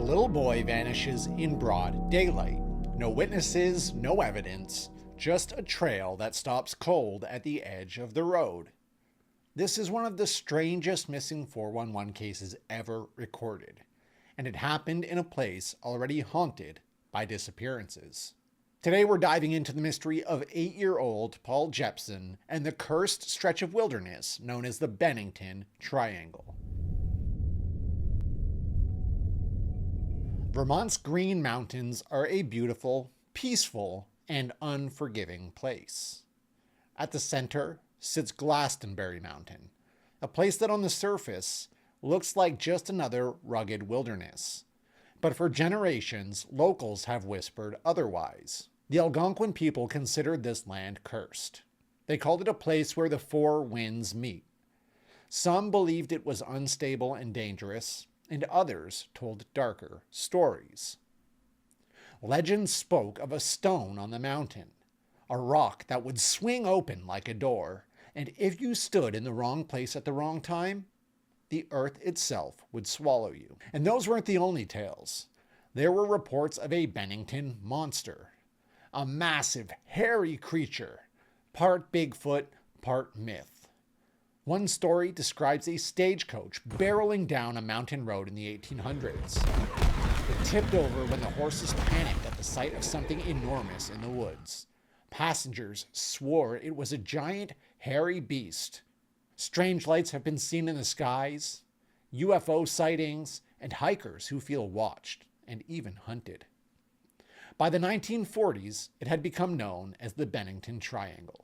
little boy vanishes in broad daylight. No witnesses, no evidence, just a trail that stops cold at the edge of the road. This is one of the strangest missing 411 cases ever recorded, and it happened in a place already haunted by disappearances. Today we're diving into the mystery of 8-year-old Paul Jepson and the cursed stretch of wilderness known as the Bennington Triangle. Vermont's Green Mountains are a beautiful, peaceful, and unforgiving place. At the center sits Glastenbury Mountain, a place that on the surface looks like just another rugged wilderness. But for generations, locals have whispered otherwise. The Algonquin people considered this land cursed. They called it a place where the four winds meet. Some believed it was unstable and dangerous, and others told darker stories. Legend spoke of a stone on the mountain, a rock that would swing open like a door, and if you stood in the wrong place at the wrong time, the earth itself would swallow you. And those weren't the only tales. There were reports of a Bennington Monster, a massive, hairy creature, part Bigfoot, part myth. One story describes a stagecoach barreling down a mountain road in the 1800s. It tipped over when the horses panicked at the sight of something enormous in the woods. Passengers swore it was a giant, hairy beast. Strange lights have been seen in the skies, UFO sightings, and hikers who feel watched and even hunted. By the 1940s, it had become known as the Bennington Triangle.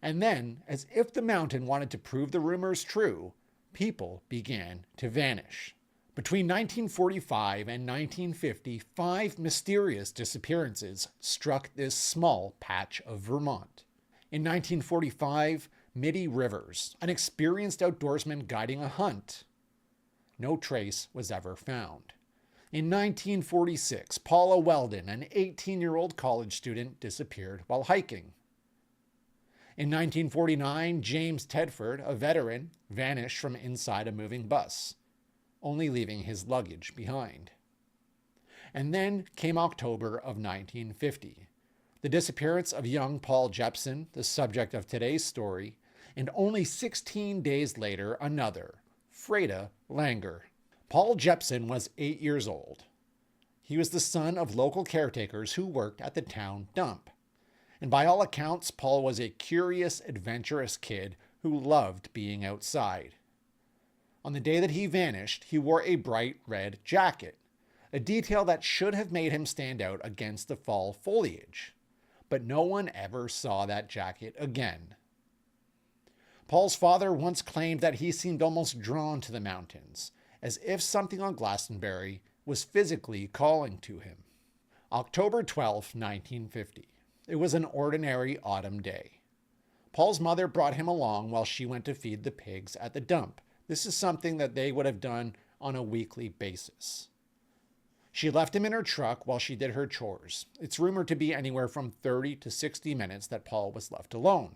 And then, as if the mountain wanted to prove the rumors true, people began to vanish. Between 1945 and 1950, 5 mysterious disappearances struck this small patch of Vermont. In 1945, Mitty Rivers, an experienced outdoorsman guiding a hunt. No trace was ever found. In 1946, Paula Weldon, an 18-year-old college student, disappeared while hiking. In 1949, James Tedford, a veteran, vanished from inside a moving bus, only leaving his luggage behind. And then came October of 1950, the disappearance of young Paul Jepson, the subject of today's story, and only 16 days later, another, Freda Langer. Paul Jepson was 8 years old. He was the son of local caretakers who worked at the town dump. And by all accounts, Paul was a curious, adventurous kid who loved being outside. On the day that he vanished, he wore a bright red jacket, a detail that should have made him stand out against the fall foliage. But no one ever saw that jacket again. Paul's father once claimed that he seemed almost drawn to the mountains, as if something on Glastenbury was physically calling to him. October 12, 1950. It was an ordinary autumn day. Paul's mother brought him along while she went to feed the pigs at the dump. This is something that they would have done on a weekly basis. She left him in her truck while she did her chores. It's rumored to be anywhere from 30 to 60 minutes that Paul was left alone.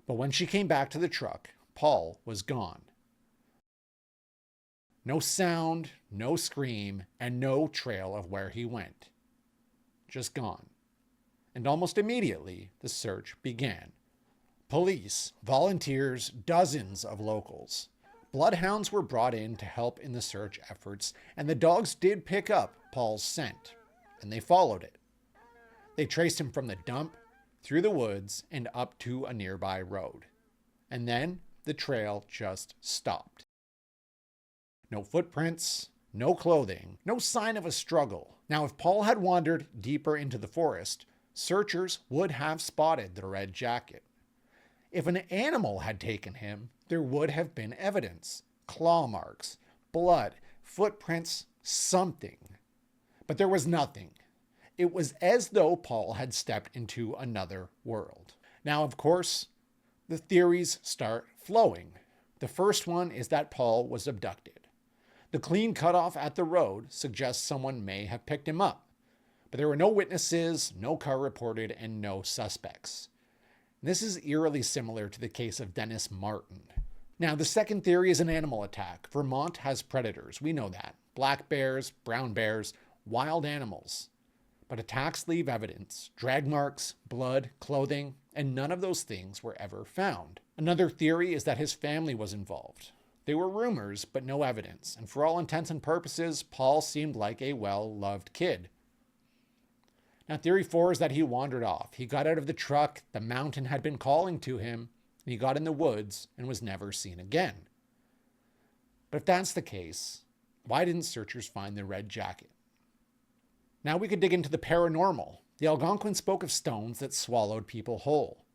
But when she came back to the truck, Paul was gone. No sound, no scream, and no trail of where he went. Just gone. And almost immediately, the search began. Police, volunteers, dozens of locals. Bloodhounds were brought in to help in the search efforts, and the dogs did pick up Paul's scent, and they followed it. They traced him from the dump, through the woods, and up to a nearby road. And then the trail just stopped. No footprints, no clothing, no sign of a struggle. Now, if Paul had wandered deeper into the forest, searchers would have spotted the red jacket. If an animal had taken him, there would have been evidence, claw marks, blood, footprints, something. But there was nothing. It was as though Paul had stepped into another world. Now, of course, the theories start flowing. The first one is that Paul was abducted. The clean cutoff at the road suggests someone may have picked him up. But there were no witnesses, no car reported, and no suspects. This is eerily similar to the case of Dennis Martin. Now, the second theory is an animal attack. Vermont has predators, we know that. black bears, brown bears, wild animals. But attacks leave evidence, drag marks, blood, clothing, and none of those things were ever found. Another theory is that his family was involved. They were rumors, but no evidence, and for all intents and purposes, Paul seemed like a well-loved kid. Now, theory 4 is that he wandered off. He got out of the truck, the mountain had been calling to him, and he got in the woods and was never seen again. But if that's the case, why didn't searchers find the red jacket? Now we could dig into the paranormal. The Algonquin spoke of stones that swallowed people whole.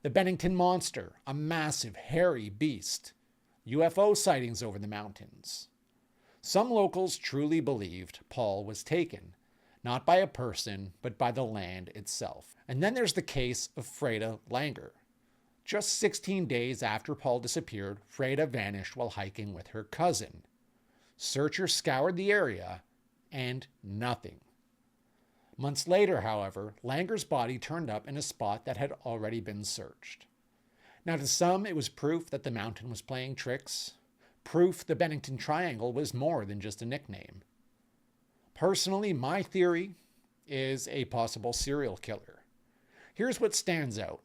The Bennington Monster, a massive, hairy beast. UFO sightings over the mountains. Some locals truly believed Paul was taken, not by a person, but by the land itself. And then there's the case of Freda Langer. Just 16 days after Paul disappeared, Freda vanished while hiking with her cousin. Searchers scoured the area, and nothing. Months later, however, Langer's body turned up in a spot that had already been searched. Now, to some, it was proof that the mountain was playing tricks, proof the Bennington Triangle was more than just a nickname. Personally, my theory is a possible serial killer. Here's what stands out.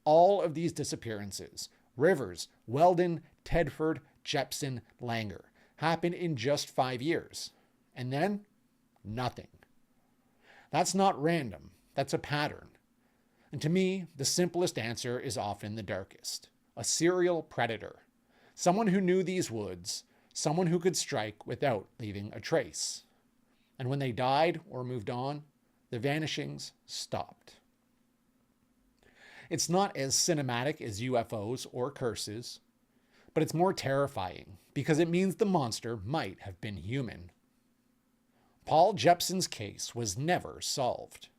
All of these disappearances, Rivers, Weldon, Tedford, Jepson, Langer, happened in just 5 years. And then, nothing. That's not random. That's a pattern. And to me, the simplest answer is often the darkest. A serial predator. Someone who knew these woods. Someone who could strike without leaving a trace. And when they died or moved on, the vanishings stopped. It's not as cinematic as UFOs or curses, but it's more terrifying because it means the monster might have been human. Paul Jepson's case was never solved.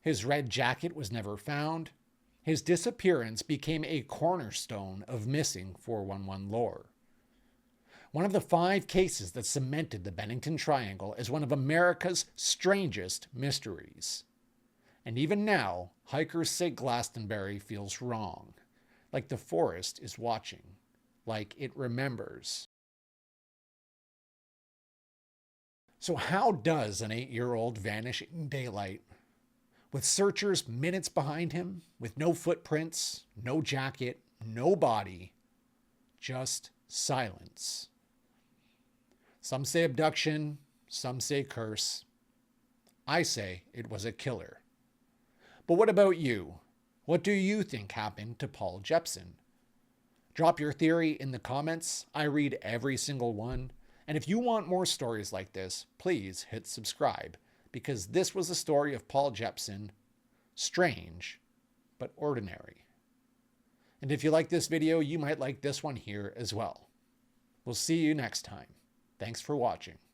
His red jacket was never found. His disappearance became a cornerstone of missing 411 lore. One of the 5 cases that cemented the Bennington Triangle as one of America's strangest mysteries. And even now, hikers say Glastenbury feels wrong, like the forest is watching, like it remembers. So how does an 8-year-old vanish in daylight? With searchers minutes behind him, with no footprints, no jacket, no body, just silence. Some say abduction, some say curse. I say it was a killer. But what about you? What do you think happened to Paul Jepson? Drop your theory in the comments. I read every single one. And if you want more stories like this, please hit subscribe, because this was the story of Paul Jepson. Strange, but ordinary. And if you like this video, you might like this one here as well. We'll see you next time. Thanks for watching.